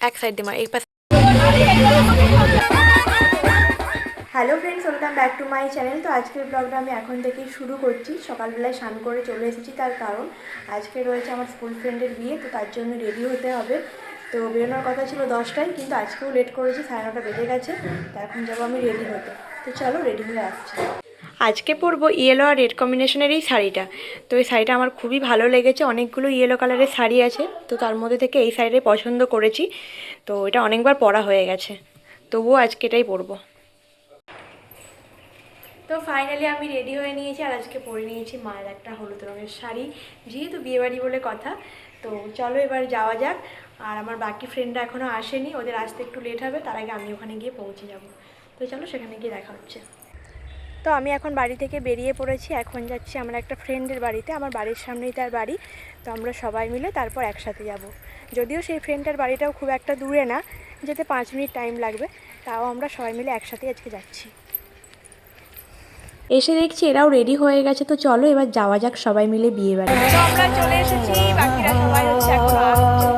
এক সাইড দিয়ে মার এই পাশে। Hello friends, welcome back to my channel. তো আজকের ব্লগটা আমি এখন থেকেই শুরু করছি। সকালবেলায় স্নান করে চলে এসেছি, তার কারণ আজকে রয়েছে আমার স্কুল ফ্রেন্ডের বিয়ে, তো তার জন্য রেডি হতে হবে। তো বেরোনোর কথা ছিল 10টায়, কিন্তু আজকেও লেট করেছি, 9:30 বেজে গেছে। তো এখন যাবো আমি রেডি হতে। তো চলো রেডি হয়ে আসছি। আজকে পরবো ইয়েলো আর রেড কম্বিনেশনের এই শাড়িটা। তো এই শাড়িটা আমার খুবই ভালো লেগেছে। অনেকগুলো ইয়েলো কালারের শাড়ি আছে, তো তার মধ্যে থেকে এই শাড়িটাই পছন্দ করেছি। তো এটা অনেকবার পরা হয়ে গেছে, তবুও আজকে এটাই পরবো। তো ফাইনালি আমি রেডি হয়ে নিয়েছি, আর আজকে পরে নিয়েছি মায়ের একটা হলুদ রঙের শাড়ি, যেহেতু বিয়েবাড়ি বলে কথা। তো চলো এবার যাওয়া যাক। আর আমার বাকি ফ্রেন্ডরা এখনও আসেনি, ওদের আসতে একটু লেট হবে, তার আগে আমি ওখানে গিয়ে পৌঁছে যাব। তো চলো সেখানে গিয়ে দেখা হচ্ছে। তো আমি এখন বাড়ি থেকে বেরিয়ে পড়েছি, এখন যাচ্ছি আমার একটা ফ্রেন্ডের বাড়িতে। আমার বাড়ির সামনেই তার বাড়ি। তো আমরা সবাই মিলে তারপর একসাথে যাব। যদিও সেই ফ্রেন্ডটার বাড়িটাও খুব একটা দূরে না, যেতে 5 মিনিট টাইম লাগবে, তাও আমরা সবাই মিলে একসাথেই আজকে যাচ্ছি। এসে দেখছি এরাও রেডি হয়ে গেছে, তো চলো এবার যাওয়া যাক সবাই মিলে বিয়ে বাড়ি। তো আমরা চলে এসেছি, বাকিরা সবাই হচ্ছে এখন আসছে।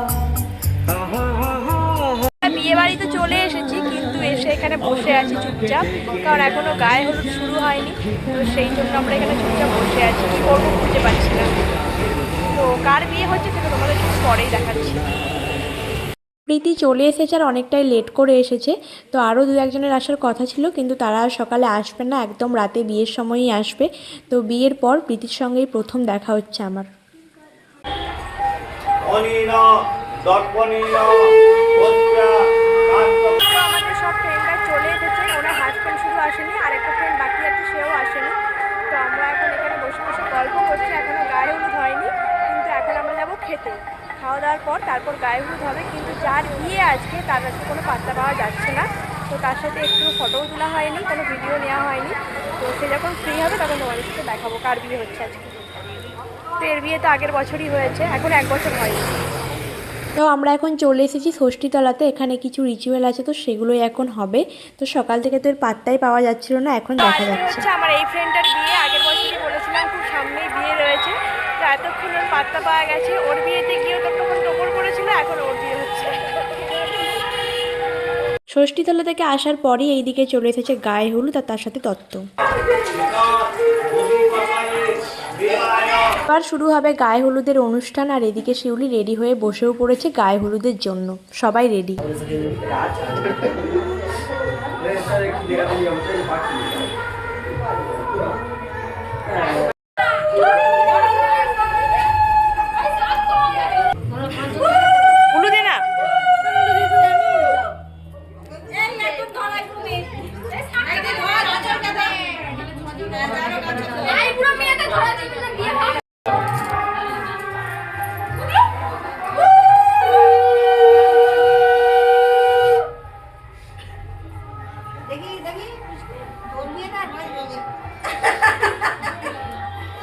বিয়ে বাড়িতে চলে এসেছি, কিন্তু এসে এখানে বসে আছি চুপচাপ, কারণ এখনো গায়ে হলুদ শুরু হয়নি। তো সেই জন্য আমরা এখানে চুপচাপ বসে আছি, কি করবো বুঝতে পারছি না। তো কার বিয়ে হচ্ছে সেটা তোমাদের একটু পরেই দেখাচ্ছি। প্রীতি চলে এসেছে, আর অনেকটাই লেট করে এসেছে। তো আরও 2-1জনের আসার কথা ছিল, কিন্তু তারা আর সকালে আসবে না, একদম রাতে বিয়ের সময়ই আসবে। তো বিয়ের পর প্রীতির সঙ্গেই প্রথম দেখা হচ্ছে আমার। আমাদের সব ফ্রেন্ডরা চলে এসেছে, ওনার হাজব্যান্ড শুধু আসেনি, আর একটা ফ্রেন্ড বাকি আছে, সেও আসেনি। তো আমরা এখন এখানে বসে বসে গল্প করছি, এখনও গায়ে হলুদ হয়নি, কিন্তু এখন আমরা যাবো খেতে। খাওয়া দাওয়ার পর তারপর গায়ে হলুদ হবে, কিন্তু যার বিয়ে আজকে তার আজকে কোনো পাত্তা পাওয়া যাচ্ছে না। তো তার সাথে একটু ফটোও তোলা হয়নি, কোনো ভিডিও নেওয়া হয়নি। তো সে যখন ফ্রি হবে তখন তোমাদের সাথে দেখাবো কার বিয়ে হচ্ছে আজকে। তো এর বিয়ে তো আগের বছরই হয়েছে, এখন 1 বছর হয়নি। তো আমরা এখন চলে এসেছি ষষ্ঠীতলাতে, এখানে কিছু রিচুয়াল আছে, তো সেগুলোই এখন হবে। তো সকাল থেকে তো এর পাত্তাই পাওয়া যাচ্ছিল না, এখন দেখা যাচ্ছে। আমার এই ফ্রেন্ডটার বিয়ে আগের বছরই বলেছিলাম, খুব সামনেই বিয়ে রয়েছে। তো এতক্ষণ ওর পাত্তা পাওয়া গেছে, ওর বিয়েতে গিয়েও তখন টোপর করেছিল, এখন ওর বিয়ে হচ্ছে। ষষ্ঠীতলা থেকে আসার পরই এইদিকে চলে এসেছে গায়ে হলুদ, আর তার সাথে তত্ত্ব। এবার শুরু হবে গায়ে হলুদের অনুষ্ঠান, আর এদিকে শিউলি রেডি হয়ে বসেও পড়েছে গায়ে হলুদের জন্য। সবাই রেডি।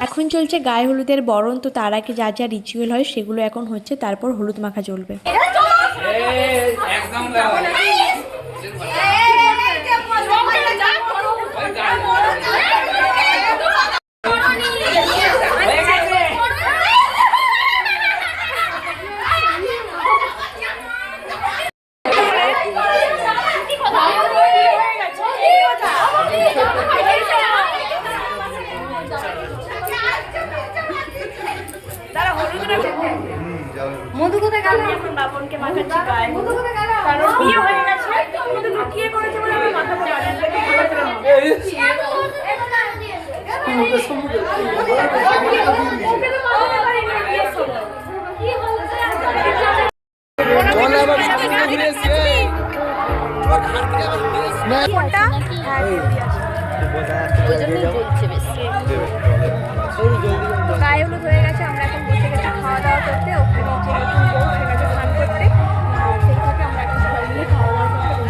এখন চলছে গায়ে হলুদের বরণ। তো তার আগে যা যা রিচুয়াল হয় সেগুলো এখন হচ্ছে, তারপর হলুদ মাখা চলবে। মধু কোথায় গেল? এখন বাবনকে মাখাচ্ছি গায়ে, কারণ বিয়ে হয়ে গেছে, কিন্তু লুকিয়ে করেছে বলে আমি মাখাতে জানি না। গায়ে হলুদ হয়ে গেছে, আমরা এখন বসে গেছি খাওয়া দাওয়া করতে। ওখানে যে নতুন বউ সে গেছে স্নান করতে, আর সেই থেকে আমরা এখন সবাই মিলে খাওয়া দাওয়া করতে।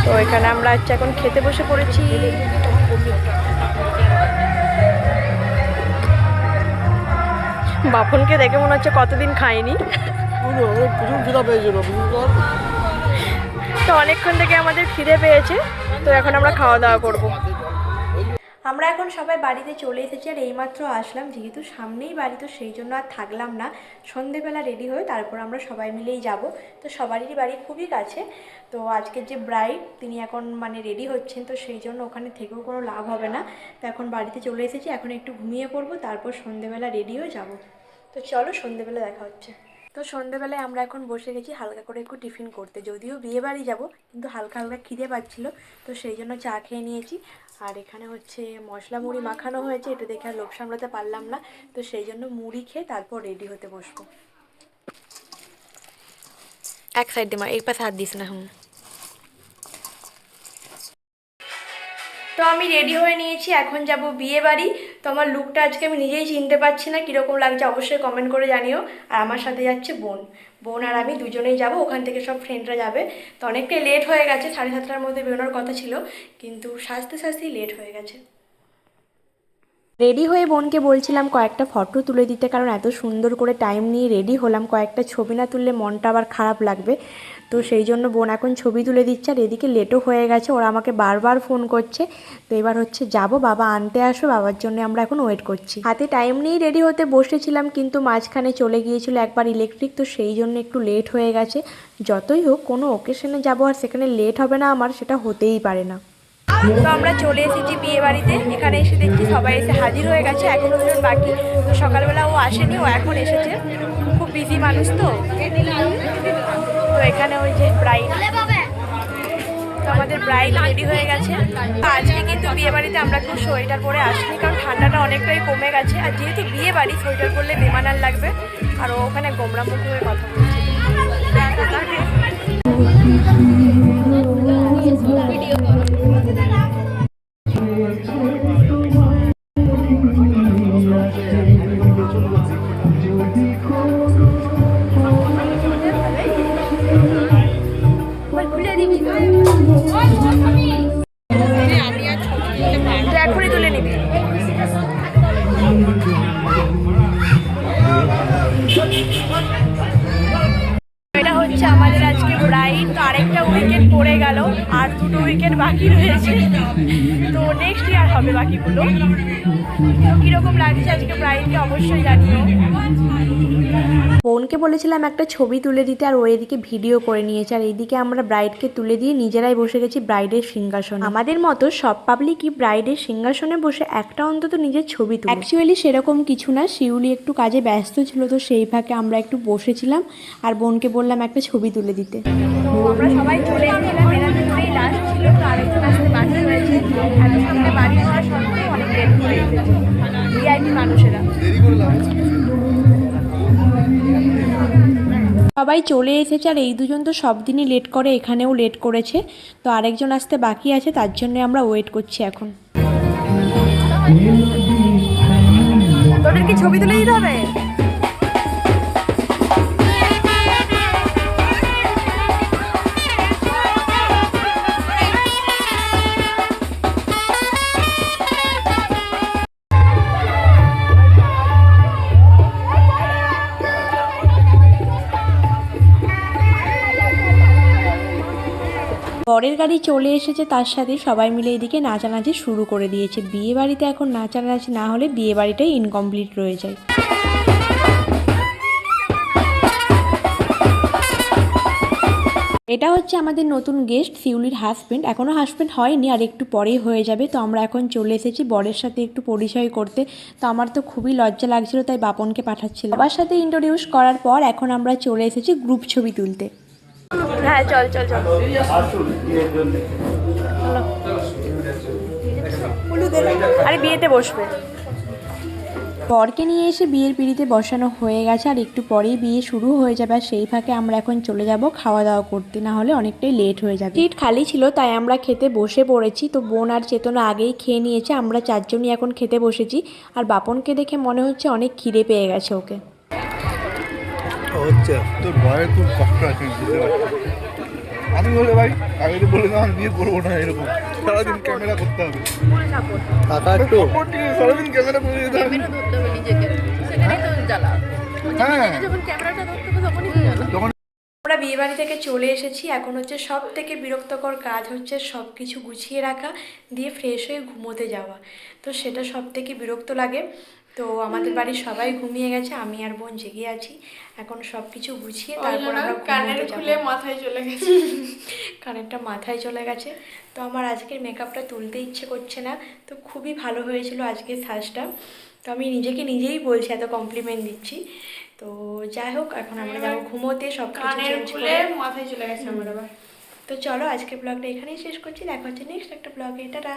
তো এখানে আমরা হচ্ছে এখন খেতে বসে পড়েছি। বাপনকে দেখে মনে হচ্ছে কতদিন খাইনি। তো অনেকক্ষণ থেকে আমাদের খিদে পেয়েছে, তো এখন আমরা খাওয়া দাওয়া করব। আমরা এখন সবাই বাড়িতে চলে এসেছি আর এইমাত্র আসলাম, যেহেতু সামনেই বাড়ি তো সেই জন্য আর থাকলাম না। সন্ধেবেলা রেডি হয়ে তারপর আমরা সবাই মিলেই যাব। তো সবারই বাড়ি খুবই কাছে। তো আজকের যে ব্রাইড তিনি এখন মানে রেডি হচ্ছেন, তো সেই জন্য ওখানে থেকেও কোনো লাভ হবে না। তো এখন বাড়িতে চলে এসেছি, এখন একটু ঘুমিয়ে পড়বো, তারপর সন্ধেবেলা রেডি হয়ে যাব। তো চলো সন্ধেবেলা দেখা হচ্ছে। তো সন্ধেবেলায় আমরা এখন বসে গেছি হালকা করে একটু টিফিন করতে। যদিও বিয়ে বাড়ি যাবো, কিন্তু হালকা হালকা খিদে পাচ্ছিলো, তো সেই জন্য চা খেয়ে নিয়েছি। আর এখানে হচ্ছে মশলা মুড়ি মাখানো হয়েছে, এটা দেখে আর লোভ সামলাতে পারলাম না, তো সেই জন্য মুড়ি খেয়ে তারপর রেডি হতে বসবো। এক সাইড দিয়ে এক পাশে হাত দিস না। তো আমি রেডি হয়ে নিয়েছি, এখন যাব বিয়ে বাড়ি। তো আমার লুকটা আজকে আমি নিজেই চিনতে পারছি না কীরকম লাগছে, অবশ্যই কমেন্ট করে জানিও। আর আমার সাথে যাচ্ছে বোন আর আমি দুজনেই যাব, ওখান থেকে সব ফ্রেন্ডরা যাবে। তো অনেকটাই লেট হয়ে গেছে, 7:30টার মধ্যে বেরোনোর কথা ছিল, কিন্তু সাজতে সাজতেই লেট হয়ে গেছে। রেডি হয়ে বোনকে বলছিলাম কয়েকটা ফটো তুলে দিতে, কারণ এত সুন্দর করে টাইম নিয়ে রেডি হলাম, কয়েকটা ছবি না তুললে মনটা আবার খারাপ লাগবে। তো সেই জন্য বোন এখন ছবি তুলে দিচ্ছে। আর এদিকে লেটও হয়ে গেছে, ওরা আমাকে বারবার ফোন করছে। তো এবার হচ্ছে যাব, বাবা আনতে আসো, বাবার জন্য আমরা এখন ওয়েট করছি। হাতে টাইম নিয়েই রেডি হতে বসেছিলাম, কিন্তু মাঝখানে চলে গিয়েছিল একবার ইলেকট্রিক, তো সেই জন্য একটু লেট হয়ে গেছে। যতই হোক কোনো ওকেশনে যাব আর সেখানে লেট হবে না আমার, সেটা হতেই পারে না। তো আমরা চলে এসেছি বিয়ে বাড়িতে, এখানে এসে দেখছি সবাই এসে হাজির হয়ে গেছে, এখনও দুজন বাকি। তো সকালবেলা ও আসেনি, ও এখন এসেছে, খুব বিজি মানুষ তো। তো এখানে ওই যে ব্রাইড, তো আমাদের ব্রাইড রেডি হয়ে গেছে। আজকে কিন্তু বিয়ে বাড়িতে আমরা একটু সোয়েটার পরে আসিনি, কারণ ঠান্ডাটা অনেকটাই কমে গেছে। আর যেহেতু বিয়ে বাড়ি, সোয়েটার পরলে বেমানার লাগবে। আর ও ওখানে গোমরা মুখ হয়ে কথা বলছে। এখনই তুলে নিবি। এটা হচ্ছে আমাদের আজকে ব্রাইড। তো আরেকটা উইকেট পড়ে গেল, আর দুটো উইকেট বাকি রয়েছে, তো নেক্সট ইয়ার হবে বাকিগুলো। তো কীরকম লাগছে আজকে ব্রাইডকে অবশ্যই জানিও। বোনকে বলেছিলাম একটা ছবি তুলে দিতে, আর ও এদিকে ভিডিও করে নিয়েছে। আর এইদিকে আমরা ব্রাইডকে তুলে দিয়ে নিজেরাই বসে গেছি ব্রাইডের সিংহাসনে। আমাদের মতো সব পাবলিকই ব্রাইডের সিংহাসনে বসে একটা অন্তত নিজের ছবি তুলে। অ্যাকচুয়ালি সেরকম কিছু না, শিউলি একটু কাজে ব্যস্ত ছিল, তো সেই ফাঁকে আমরা একটু বসেছিলাম আর বোনকে বললাম একটা ছবি তুলে দিতে। তো আমরা সবাই চলে এসেছিলাম, এরা দুটোই লাস্ট ছিল, তো আরেকজন আসতে বাকি হয়েছে। এত সামনে বাড়ি হওয়ার সত্ত্বেও অনেক লেট করে এসেছে ভিআইপি মানুষেরা। সবাই চলে এসেছে, আর এই দুজন তো সব দিনই লেট করে, এখানেও লেট করেছে। তো আরেকজন আসতে বাকি আছে, তার জন্য আমরা ওয়েট করছি এখন। তোদের কি ছবি তুলে দিতে হবে? বরের গাড়ি চলে এসেছে, তার সাথে সবাই মিলে এদিকে নাচানাচি শুরু করে দিয়েছে। বিয়ে বাড়িতে এখন নাচানাচি না হলে বিয়ে বাড়িটাই ইনকমপ্লিট রয়ে যায়। এটা হচ্ছে আমাদের নতুন গেস্ট, শিউলির হাজব্যান্ড। এখনও হাজব্যান্ড হয়নি, আর একটু পরেই হয়ে যাবে। তো আমরা এখন চলে এসেছি বরের সাথে একটু পরিচয় করতে। তো আমার তো খুবই লজ্জা লাগছিল, তাই বাপনকে পাঠাচ্ছিল। বাবার সাথে ইন্ট্রোডিউস করার পর এখন আমরা চলে এসেছি গ্রুপ ছবি তুলতে। হ্যাঁ চল চল চল। আরে বিয়েতে বসবে। বরকে নিয়ে এসে বিয়ের পিঁড়িতে বসানো হয়ে গেছে, আর একটু পরেই বিয়ে শুরু হয়ে যাবে। আর সেই ফাঁকে আমরা এখন চলে যাব খাওয়া দাওয়া করতে, না হলে অনেকটাই লেট হয়ে যাবে। সিট খালি ছিল, তাই আমরা খেতে বসে পড়েছি। তো বোন আর চেতনা আগেই খেয়ে নিয়েছে, আমরা চারজনই এখন খেতে বসেছি। আর বাপনকে দেখে মনে হচ্ছে অনেক খিদে পেয়ে গেছে ওকে। তোর ভয়ের খুব কষ্ট আছে, আমি বলে ভাই আগে তো বলে আমি বিয়ে করবো না, এরকম সারাদিন ক্যামেরা করতে হবে, সারাদিন ক্যামেরা করে দিতে হবে। হ্যাঁ আমরা বিয়েবাড়ি থেকে চলে এসেছি। এখন হচ্ছে সব থেকে বিরক্তকর কাজ হচ্ছে সব কিছু গুছিয়ে রাখা, দিয়ে ফ্রেশ হয়ে ঘুমোতে যাওয়া। তো সেটা সব থেকে বিরক্ত লাগে। তো আমাদের বাড়ির সবাই ঘুমিয়ে গেছে, আমি আর বোন জেগে আছি। এখন সব কিছু গুছিয়ে তারপর আমরা কানের ঘুমোতে খুলে যাবো। মাথায় চলে গেছে। কানেরটা মাথায় চলে গেছে। তো আমার আজকের মেকআপটা তুলতে ইচ্ছে করছে না। তো খুবই ভালো হয়েছিল আজকের সাজটা। তো আমি নিজেকে নিজেই বলছি, এত কমপ্লিমেন্ট দিচ্ছি। তো যাই হোক, এখন আমরা যাবো ঘুমোতে, সব কিছু কানের চেঞ্জ খুলে করে। মাথায় চলে গেছে আমার আবার। তো চলো আজকের ব্লগটা এখানেই শেষ করছি, দেখা হচ্ছে নেক্সট একটা ব্লগে। টাটা।